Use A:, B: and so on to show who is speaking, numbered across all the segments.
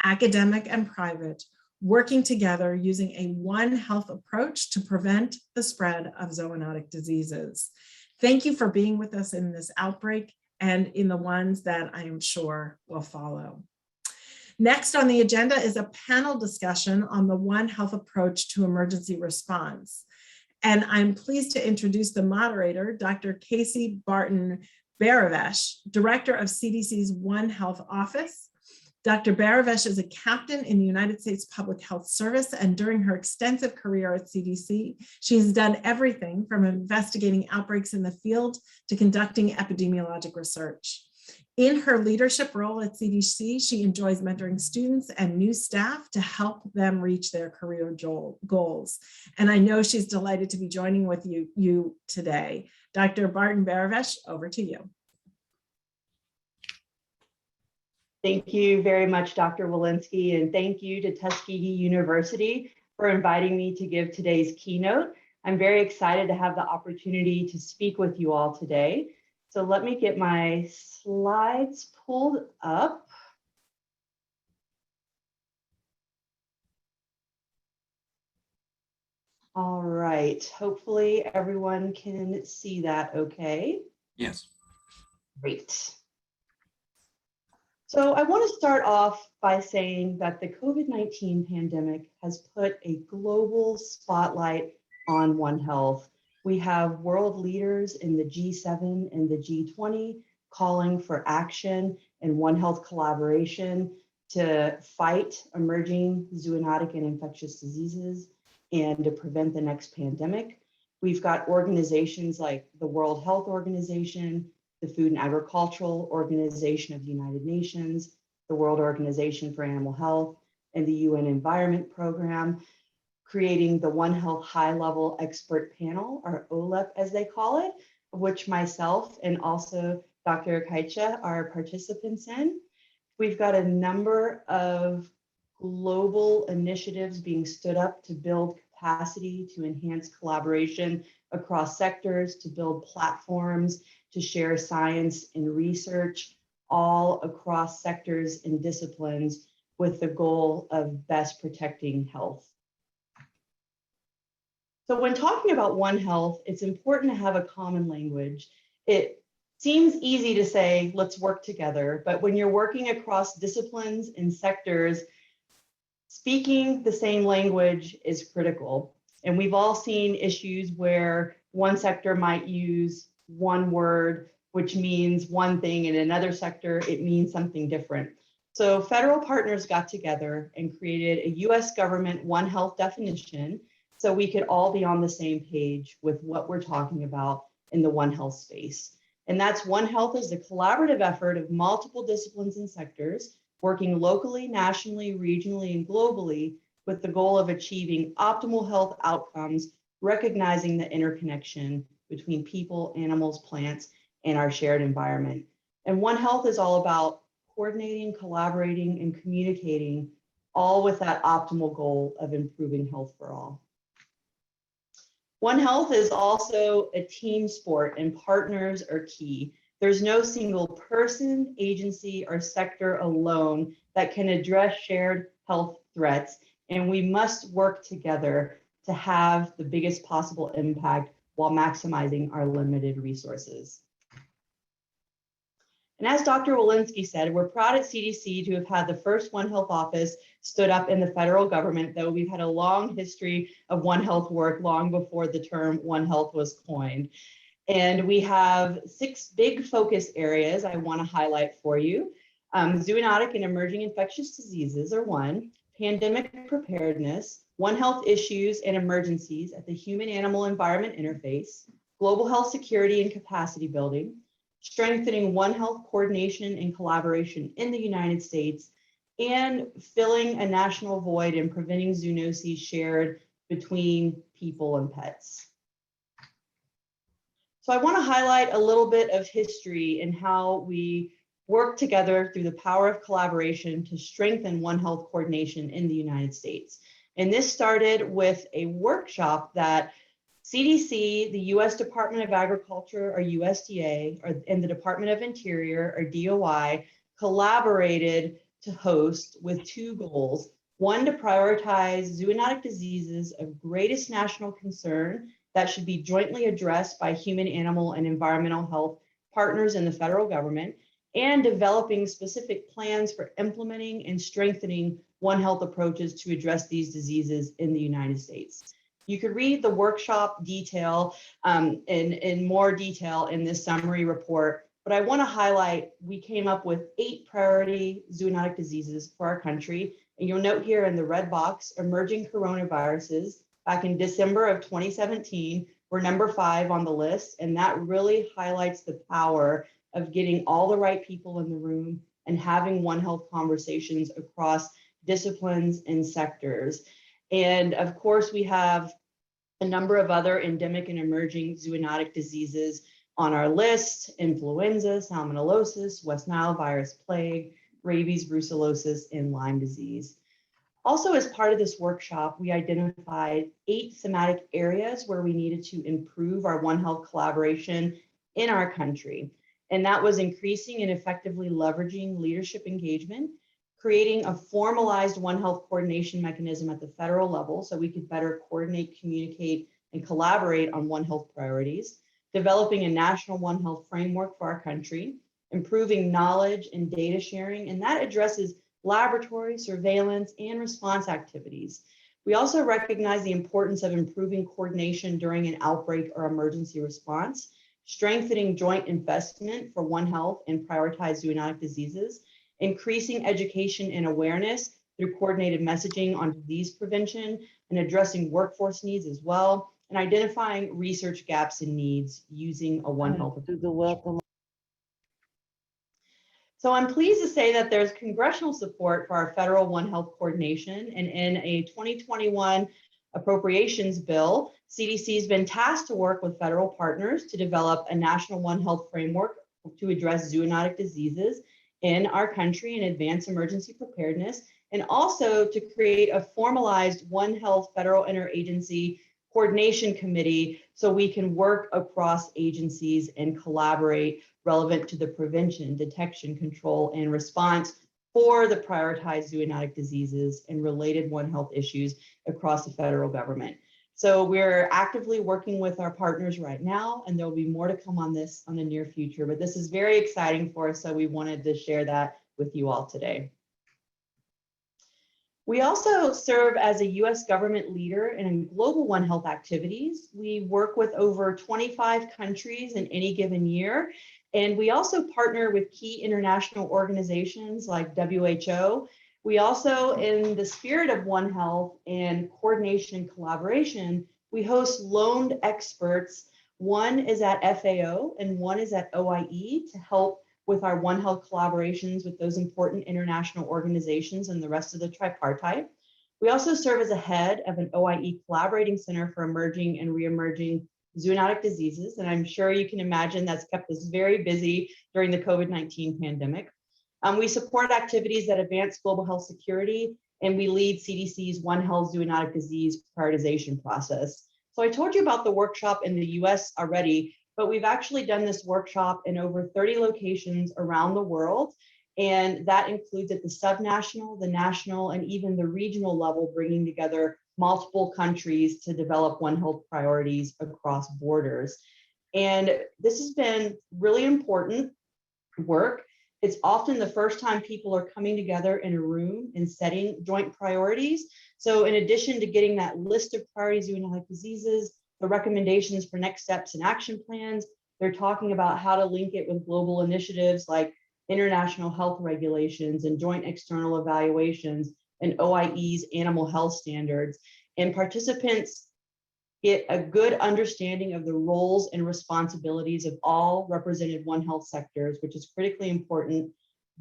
A: academic and private, working together using a One Health approach to prevent the spread of zoonotic diseases. Thank you for being with us in this outbreak and in the ones that I am sure will follow. Next on the agenda is a panel discussion on the One Health approach to emergency response. And I'm pleased to introduce the moderator, Dr. Casey Behravesh, Director of CDC's One Health Office. Dr. Behravesh is a captain in the United States Public Health Service, and during her extensive career at CDC, she has done everything from investigating outbreaks in the field to conducting epidemiologic research. In her leadership role at CDC, she enjoys mentoring students and new staff to help them reach their career goals. And I know she's delighted to be joining with you today. Dr. Behravesh, over to you.
B: Thank you very much, Dr. Walensky, and thank you to Tuskegee University for inviting me to give today's keynote. I'm very excited to have the opportunity to speak with you all today. So let me get my slides pulled up. All right, hopefully everyone can see that okay.
C: Yes.
B: Great. So I want to start off by saying that the COVID-19 pandemic has put a global spotlight on One Health. We have world leaders in the G7 and the G20 calling for action and One Health collaboration to fight emerging zoonotic and infectious diseases and to prevent the next pandemic. We've got organizations like the World Health Organization, the Food and Agricultural Organization of the United Nations, the World Organization for Animal Health, and the UN Environment Program, creating the One Health High-Level Expert Panel, or OLEP as they call it, of which myself and also Dr. Kaicha are participants in. We've got a number of global initiatives being stood up to build capacity, to enhance collaboration across sectors, to build platforms, to share science and research all across sectors and disciplines with the goal of best protecting health. So when talking about One Health, it's important to have a common language. It seems easy to say, let's work together, but when you're working across disciplines and sectors, speaking the same language is critical. And we've all seen issues where one sector might use one word, which means one thing, in another sector, it means something different. So federal partners got together and created a US government One Health definition so we could all be on the same page with what we're talking about in the One Health space. And that's One Health is a collaborative effort of multiple disciplines and sectors working locally, nationally, regionally, and globally with the goal of achieving optimal health outcomes, recognizing the interconnection between people, animals, plants, and our shared environment. And One Health is all about coordinating, collaborating, and communicating, all with that optimal goal of improving health for all. One Health is also a team sport, and partners are key. There's no single person, agency, or sector alone that can address shared health threats, and we must work together to have the biggest possible impact while maximizing our limited resources. And as Dr. Walensky said, we're proud at CDC to have had the first One Health office stood up in the federal government, though we've had a long history of One Health work long before the term One Health was coined. And we have 6 big focus areas I want to highlight for you. Zoonotic and emerging infectious diseases are one, pandemic preparedness, One Health issues and emergencies at the human-animal environment interface, global health security and capacity building, strengthening One Health coordination and collaboration in the United States, and filling a national void and preventing zoonoses shared between people and pets. So I want to highlight a little bit of history and how we work together through the power of collaboration to strengthen One Health coordination in the United States. And this started with a workshop that CDC, the US Department of Agriculture, or USDA, and the Department of Interior, or DOI, collaborated to host with two goals. One, to prioritize zoonotic diseases of greatest national concern that should be jointly addressed by human, animal, and environmental health partners in the federal government, and developing specific plans for implementing and strengthening One Health approaches to address these diseases in the United States. You could read the workshop detail in more detail in this summary report, but I want to highlight we came up with 8 priority zoonotic diseases for our country. And you'll note here in the red box, emerging coronaviruses back in December of 2017 were number 5 on the list. And that really highlights the power of getting all the right people in the room and having One Health conversations across disciplines and sectors. And of course, we have a number of other endemic and emerging zoonotic diseases on our list: influenza, salmonellosis, West Nile virus plague, rabies, brucellosis, and Lyme disease. Also, as part of this workshop, we identified 8 thematic areas where we needed to improve our One Health collaboration in our country. And that was increasing and effectively leveraging leadership engagement, creating a formalized One Health coordination mechanism at the federal level so we could better coordinate, communicate, and collaborate on One Health priorities, developing a national One Health framework for our country, improving knowledge and data sharing, and that addresses laboratory, surveillance, and response activities. We also recognize the importance of improving coordination during an outbreak or emergency response, strengthening joint investment for One Health and prioritized zoonotic diseases, increasing education and awareness through coordinated messaging on disease prevention and addressing workforce needs as well, and identifying research gaps and needs using a One Health approach. So I'm pleased to say that there's congressional support for our federal One Health coordination, and in a 2021 appropriations bill, CDC has been tasked to work with federal partners to develop a national One Health framework to address zoonotic diseases in our country and advance emergency preparedness, and also to create a formalized One Health federal interagency coordination committee so we can work across agencies and collaborate relevant to the prevention, detection, control, and response for the prioritized zoonotic diseases and related One Health issues across the federal government. So we're actively working with our partners right now, and there'll be more to come on this on the near future, but this is very exciting for us, so we wanted to share that with you all today. We also serve as a US government leader in global One Health activities. We work with over 25 countries in any given year, and we also partner with key international organizations like WHO. We also, in the spirit of One Health and coordination and collaboration, we host loaned experts. One is at FAO and one is at OIE to help with our One Health collaborations with those important international organizations and the rest of the tripartite. We also serve as a head of an OIE collaborating center for emerging and re-emerging zoonotic diseases. And I'm sure you can imagine that's kept us very busy during the COVID-19 pandemic. We support activities that advance global health security, and we lead CDC's One Health zoonotic disease prioritization process. So I told you about the workshop in the US already, but we've actually done this workshop in over 30 locations around the world. And that includes at the subnational, the national, and even the regional level, bringing together multiple countries to develop One Health priorities across borders. And this has been really important work. It's often the first time people are coming together in a room and setting joint priorities. So in addition to getting that list of priority zoonotic diseases, the recommendations for next steps and action plans, they're talking about how to link it with global initiatives like international health regulations and joint external evaluations and OIE's animal health standards. And participants get a good understanding of the roles and responsibilities of all represented One Health sectors, which is critically important.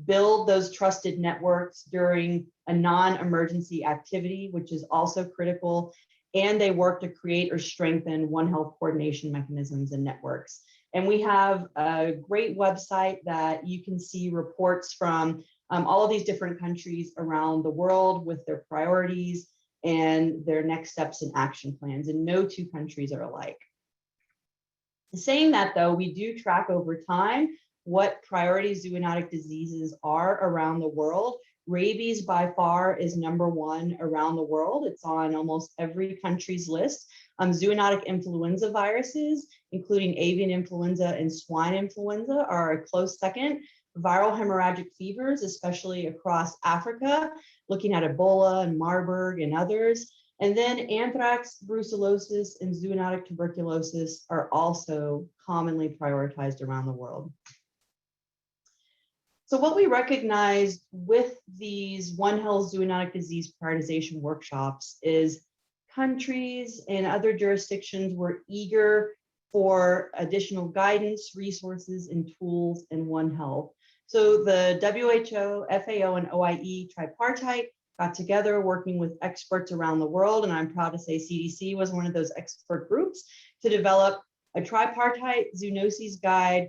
B: Build those trusted networks during a non-emergency activity, which is also critical. And they work to create or strengthen One Health coordination mechanisms and networks. And we have a great website that you can see reports from all of these different countries around the world with their priorities and their next steps and action plans. And no two countries are alike. Saying that though, we do track over time what priority zoonotic diseases are around the world. Rabies by far is #1 around the world. It's on almost every country's list. Zoonotic influenza viruses, including avian influenza and swine influenza, are a close second. Viral hemorrhagic fevers, especially across Africa, looking at Ebola and Marburg and others. And then anthrax, brucellosis, and zoonotic tuberculosis are also commonly prioritized around the world. So what we recognized with these One Health zoonotic disease prioritization workshops is countries and other jurisdictions were eager for additional guidance, resources, and tools in One Health. So the WHO, FAO, and OIE tripartite got together working with experts around the world, and I'm proud to say CDC was one of those expert groups to develop a tripartite zoonoses guide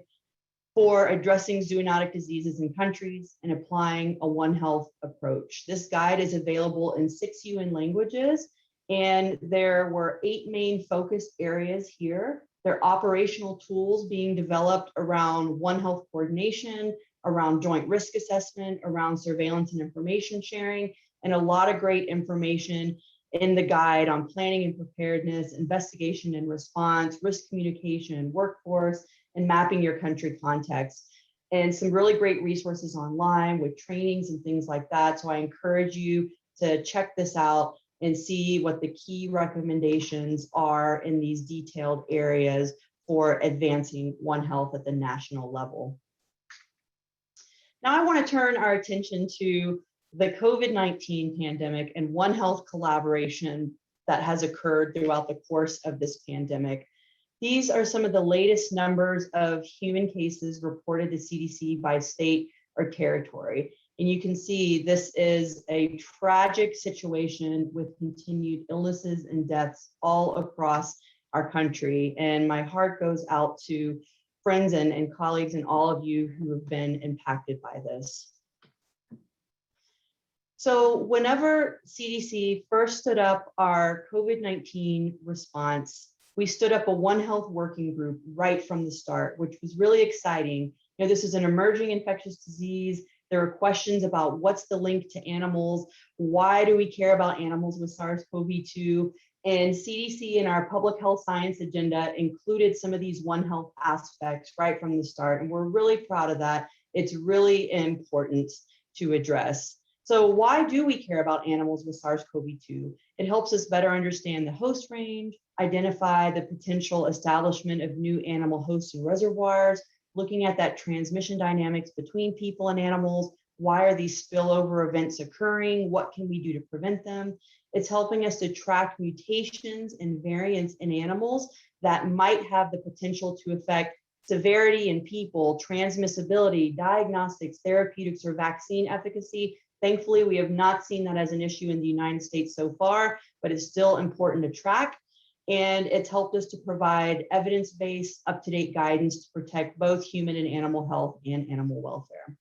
B: for addressing zoonotic diseases in countries and applying a One Health approach. This guide is available in 6 UN languages, and there were 8 main focus areas here. There are operational tools being developed around One Health coordination, around joint risk assessment, around surveillance and information sharing, and a lot of great information in the guide on planning and preparedness, investigation and response, risk communication, workforce, and mapping your country context. And some really great resources online with trainings and things like that. So I encourage you to check this out and see what the key recommendations are in these detailed areas for advancing One Health at the national level. Now I want to turn our attention to the COVID-19 pandemic and One Health collaboration that has occurred throughout the course of this pandemic. These are some of the latest numbers of human cases reported to CDC by state or territory. And you can see this is a tragic situation with continued illnesses and deaths all across our country. And my heart goes out to friends and colleagues and all of you who have been impacted by this. So whenever CDC first stood up our COVID-19 response, we stood up a One Health working group right from the start, which was really exciting. You know, this is an emerging infectious disease. There are questions about what's the link to animals? Why do we care about animals with SARS-CoV-2? And CDC in our public health science agenda included some of these One Health aspects right from the start. And we're really proud of that. It's really important to address. So why do we care about animals with SARS-CoV-2? It helps us better understand the host range, identify the potential establishment of new animal hosts and reservoirs, looking at that transmission dynamics between people and animals. Why are these spillover events occurring? What can we do to prevent them? It's helping us to track mutations and variants in animals that might have the potential to affect severity in people, transmissibility, diagnostics, therapeutics, or vaccine efficacy. Thankfully, we have not seen that as an issue in the United States so far, but it's still important to track. And it's helped us to provide evidence-based, up-to-date guidance to protect both human and animal health and animal welfare.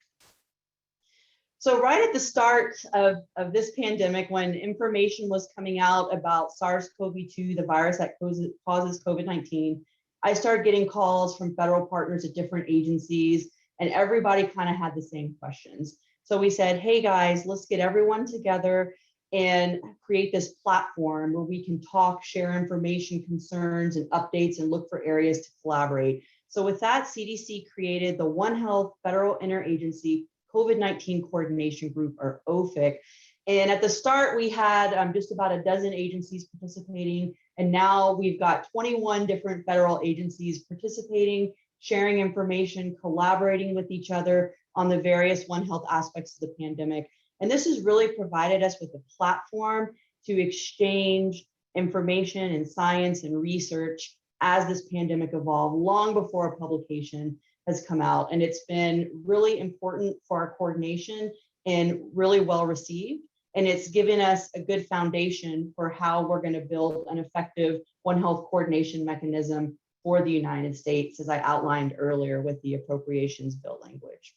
B: So right at the start of this pandemic, when information was coming out about SARS-CoV-2, the virus that causes COVID-19, I started getting calls from federal partners at different agencies, and everybody kind of had the same questions. So we said, hey guys, let's get everyone together and create this platform where we can talk, share information, concerns, and updates, and look for areas to collaborate. So with that, CDC created the One Health Federal Interagency COVID-19 Coordination Group, or OFIC. And at the start, we had just about a dozen agencies participating, and now we've got 21 different federal agencies participating, sharing information, collaborating with each other on the various One Health aspects of the pandemic. And this has really provided us with a platform to exchange information and science and research as this pandemic evolved, long before a publication has come out. And it's been really important for our coordination and really well received. And it's given us a good foundation for how we're going to build an effective One Health coordination mechanism for the United States, as I outlined earlier with the appropriations bill language.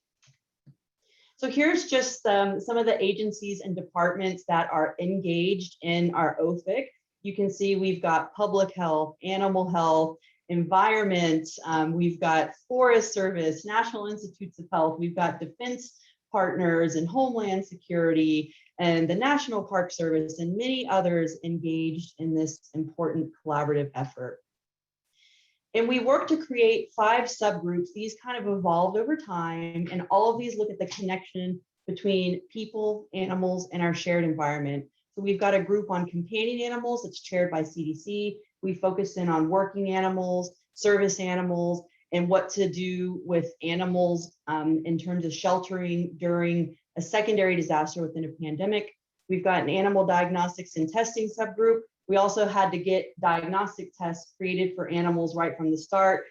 B: So here's just some of the agencies and departments that are engaged in our OFIC. You can see we've got public health, animal health, environment, we've got Forest Service, National Institutes of Health, we've got Defense partners and Homeland Security and the National Park Service and many others engaged in this important collaborative effort. And we worked to create 5 subgroups. These kind of evolved over time, and all of these look at the connection between people, animals, and our shared environment. So we've got a group on companion animals that's chaired by CDC. We focus in on working animals, service animals, and what to do with animals in terms of sheltering during a secondary disaster within a pandemic. We've got an animal diagnostics and testing subgroup. We also had to get diagnostic tests created for animals right from the start.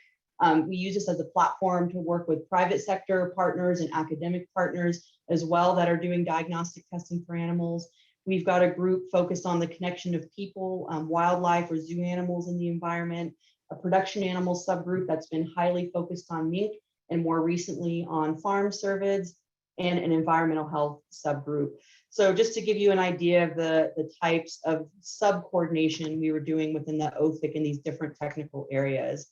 B: We use this as a platform to work with private sector partners and academic partners as well that are doing diagnostic testing for animals. We've got a group focused on the connection of people, wildlife or zoo animals in the environment, a production animal subgroup that's been highly focused on mink and more recently on farm cervids, and an environmental health subgroup. So just to give you an idea of the types of sub-coordination we were doing within the OFIC in these different technical areas.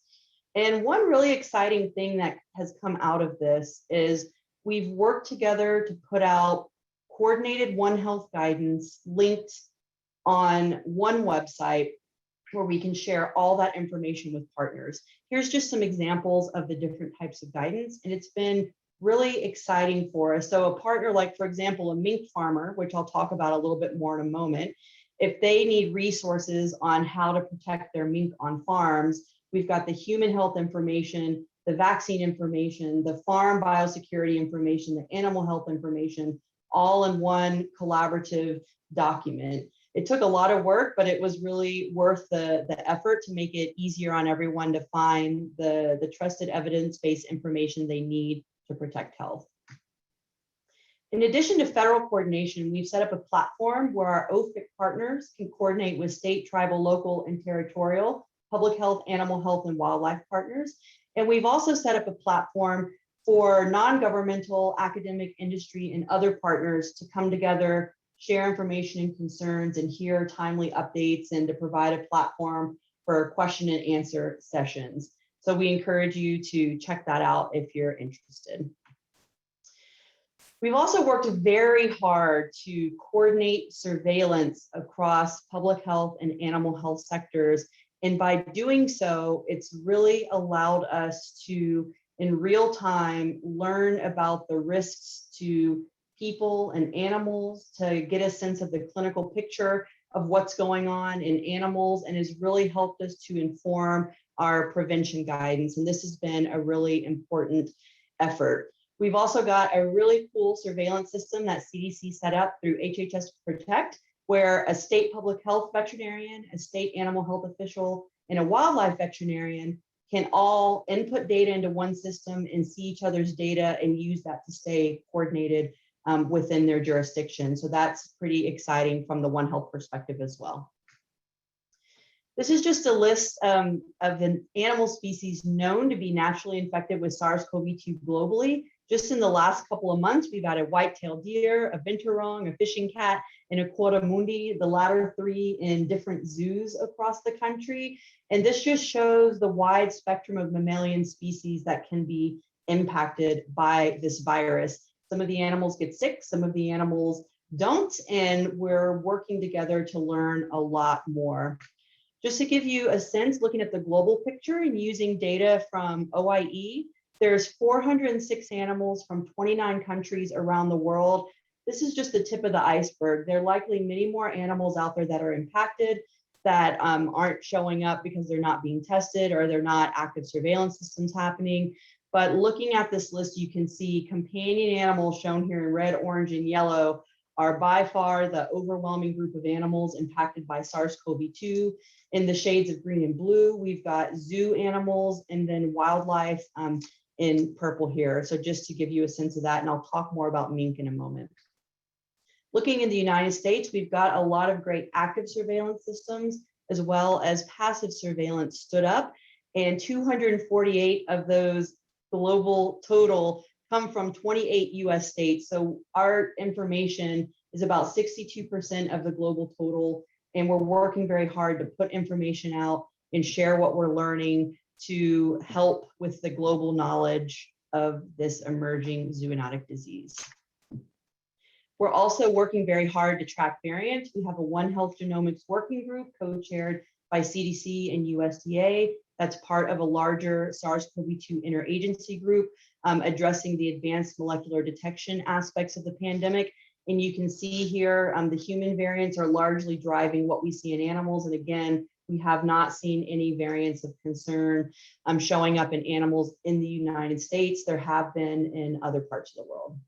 B: And one really exciting thing that has come out of this is we've worked together to put out coordinated One Health guidance linked on one website where we can share all that information with partners. Here's just some examples of the different types of guidance, and it's been really exciting for us. So a partner like, for example, a mink farmer, which I'll talk about a little bit more in a moment, if they need resources on how to protect their mink on farms, we've got the human health information, the vaccine information, the farm biosecurity information, the animal health information, all in one collaborative document. It took a lot of work, but it was really worth the effort to make it easier on everyone to find the trusted evidence-based information they need to protect health. In addition to federal coordination, we've set up a platform where our OFIC partners can coordinate with state, tribal, local, and territorial public health, animal health, and wildlife partners. And we've also set up a platform for non-governmental, academic, industry, and other partners to come together, share information and concerns, and hear timely updates, and to provide a platform for question and answer sessions. So we encourage you to check that out if you're interested. We've also worked very hard to coordinate surveillance across public health and animal health sectors. And by doing so, it's really allowed us to, in real time, learn about the risks to people and animals, to get a sense of the clinical picture of what's going on in animals, and has really helped us to inform our prevention guidance. And this has been a really important effort. We've also got a really cool surveillance system that CDC set up through HHS Protect, where a state public health veterinarian, a state animal health official, and a wildlife veterinarian can all input data into one system and see each other's data and use that to stay coordinated within their jurisdiction. So that's pretty exciting from the One Health perspective as well. This is just a list of the animal species known to be naturally infected with SARS-CoV-2 globally. Just in the last couple of months, we've had a white-tailed deer, a binturong, a fishing cat, and a coatimundi, the latter 3 in different zoos across the country. And this just shows the wide spectrum of mammalian species that can be impacted by this virus. Some of the animals get sick, some of the animals don't, and we're working together to learn a lot more. Just to give you a sense, looking at the global picture and using data from OIE, there's 406 animals from 29 countries around the world. This is just the tip of the iceberg. There are likely many more animals out there that are impacted that aren't showing up because they're not being tested or they're not active surveillance systems happening. But looking at this list, you can see companion animals shown here in red, orange, and yellow are by far the overwhelming group of animals impacted by SARS-CoV-2. In the shades of green and blue, we've got zoo animals and then wildlife in purple here. So just to give you a sense of that, and I'll talk more about mink in a moment. Looking in the United States, we've got a lot of great active surveillance systems as well as passive surveillance stood up, and 248 of those global total come from 28 US states. So our information is about 62% of the global total, and we're working very hard to put information out and share what we're learning to help with the global knowledge of this emerging zoonotic disease. We're also working very hard to track variants. We have a One Health Genomics Working Group co-chaired by CDC and USDA. That's part of a larger SARS-CoV-2 interagency group addressing the advanced molecular detection aspects of the pandemic. And you can see here, the human variants are largely driving what we see in animals. And again, we have not seen any variants of concern showing up in animals in the United States. There have been in other parts of the world.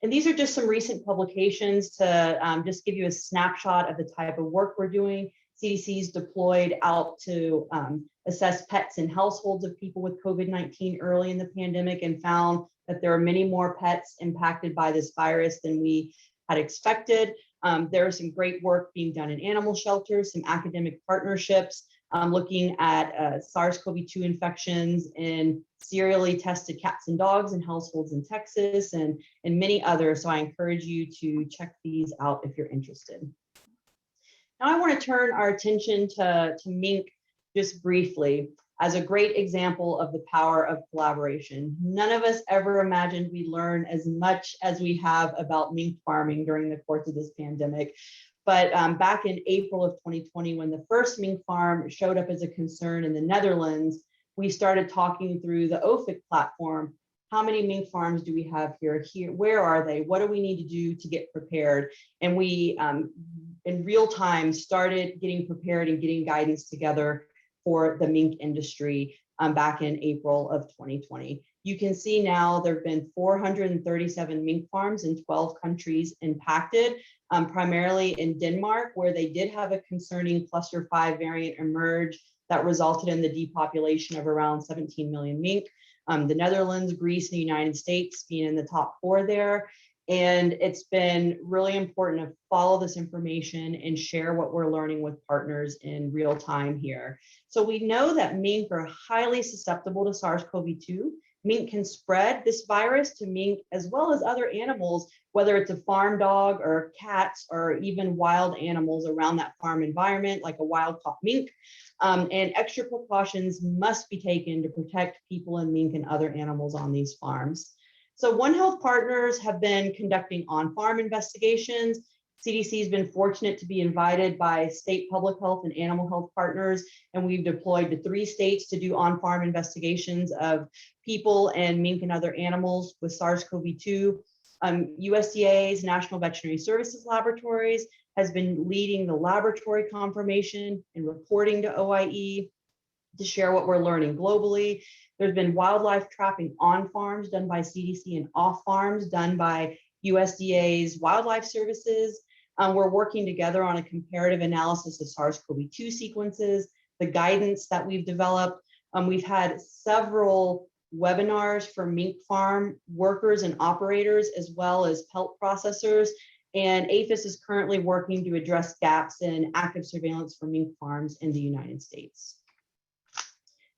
B: And these are just some recent publications to just give you a snapshot of the type of work we're doing. CDC's deployed out to assess pets in households of people with COVID-19 early in the pandemic and found that there are many more pets impacted by this virus than we had expected. There is some great work being done in animal shelters, some academic partnerships, looking at SARS-CoV-2 infections in serially tested cats and dogs in households in Texas and many others. So I encourage you to check these out if you're interested. Now I want to turn our attention to mink just briefly as a great example of the power of collaboration. None of us ever imagined we'd learn as much as we have about mink farming during the course of this pandemic. But back in April of 2020, when the first mink farm showed up as a concern in the Netherlands, we started talking through the OFIC platform. How many mink farms do we have here? Where are they? What do we need to do to get prepared? And we, in real time, started getting prepared and getting guidance together for the mink industry back in April of 2020. You can see now there have been 437 mink farms in 12 countries impacted, primarily in Denmark, where they did have a concerning cluster 5 variant emerge that resulted in the depopulation of around 17 million mink. The Netherlands, Greece, and the United States being in the top 4 there. And it's been really important to follow this information and share what we're learning with partners in real time here. So we know that mink are highly susceptible to SARS-CoV-2. Mink can spread this virus to mink as well as other animals, whether it's a farm dog or cats or even wild animals around that farm environment, like a wild-caught mink. And extra precautions must be taken to protect people and mink and other animals on these farms. So One Health partners have been conducting on-farm investigations. CDC has been fortunate to be invited by state public health and animal health partners, and we've deployed to 3 states to do on-farm investigations of people and mink and other animals with SARS-CoV-2. USDA's National Veterinary Services Laboratories has been leading the laboratory confirmation and reporting to OIE to share what we're learning globally. There's been wildlife trapping on farms done by CDC and off farms done by USDA's wildlife services. We're working together on a comparative analysis of SARS-CoV-2 sequences, the guidance that we've developed. We've had several webinars for mink farm workers and operators, as well as pelt processors. And APHIS is currently working to address gaps in active surveillance for mink farms in the United States.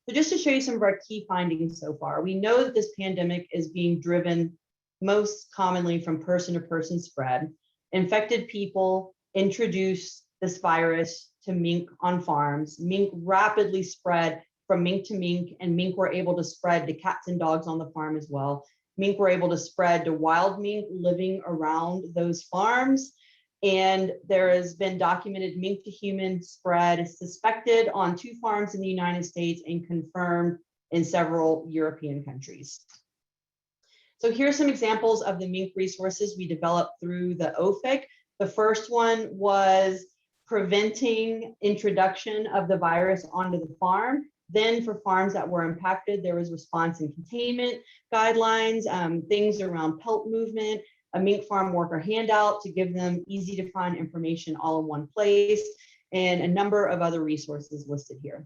B: So just to show you some of our key findings so far, we know that this pandemic is being driven most commonly from person-to-person spread. Infected people introduce this virus to mink on farms. Mink rapidly spread from mink to mink, and mink were able to spread to cats and dogs on the farm as well. Mink were able to spread to wild mink living around those farms. And there has been documented mink to human spread suspected on 2 farms in the United States and confirmed in several European countries. So here's some examples of the mink resources we developed through the OFIC. The first one was preventing introduction of the virus onto the farm. Then for farms that were impacted, there was response and containment guidelines, things around pelt movement, a mink farm worker handout to give them easy to find information all in one place, and a number of other resources listed here.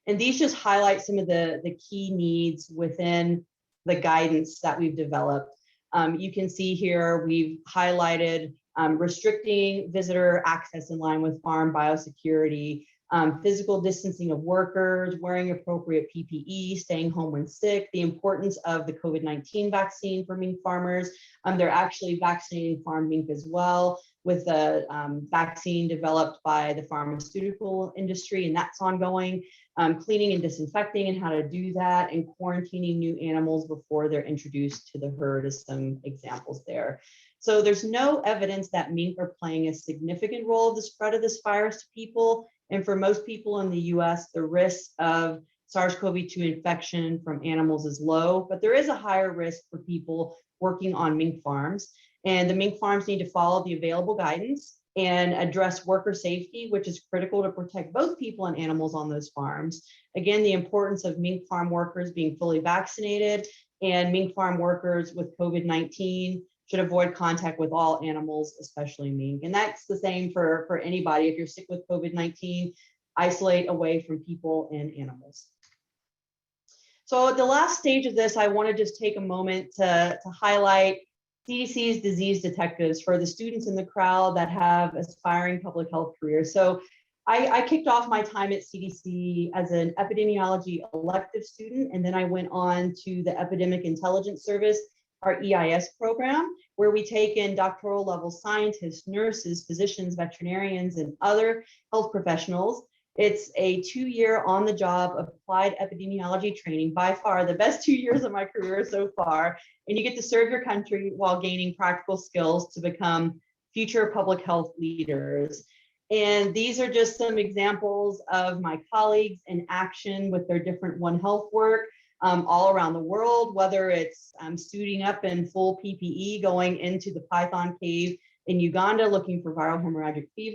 B: And these just highlight some of the key needs within the guidance that we've developed. You can see here we've highlighted restricting visitor access in line with farm biosecurity, physical distancing of workers, wearing appropriate PPE, staying home when sick, the importance of the COVID-19 vaccine for mink farmers. They're actually vaccinating farm mink as well with a vaccine developed by the pharmaceutical industry, and that's ongoing. Cleaning and disinfecting and how to do that, and quarantining new animals before they're introduced to the herd is some examples there. So there's no evidence that mink are playing a significant role in the spread of this virus to people. And for most people in the US, the risk of SARS-CoV-2 infection from animals is low, but there is a higher risk for people working on mink farms. And the mink farms need to follow the available guidance and address worker safety, which is critical to protect both people and animals on those farms. Again, the importance of mink farm workers being fully vaccinated, and mink farm workers with COVID-19 should avoid contact with all animals, especially mink. And that's the same for anybody. If you're sick with COVID-19, isolate away from people and animals. So at the last stage of this, I want to just take a moment to highlight CDC's disease detectives for the students in the crowd that have aspiring public health careers. So I kicked off my time at CDC as an epidemiology elective student, and then I went on to the Epidemic Intelligence Service, our EIS program, where we take in doctoral level scientists, nurses, physicians, veterinarians, and other health professionals. It's a 2-year on-the-job applied epidemiology training, by far the best 2 years of my career so far. And you get to serve your country while gaining practical skills to become future public health leaders. And these are just some examples of my colleagues in action with their different One Health work all around the world, whether it's suiting up in full PPE, going into the Python cave in Uganda looking for viral hemorrhagic fever,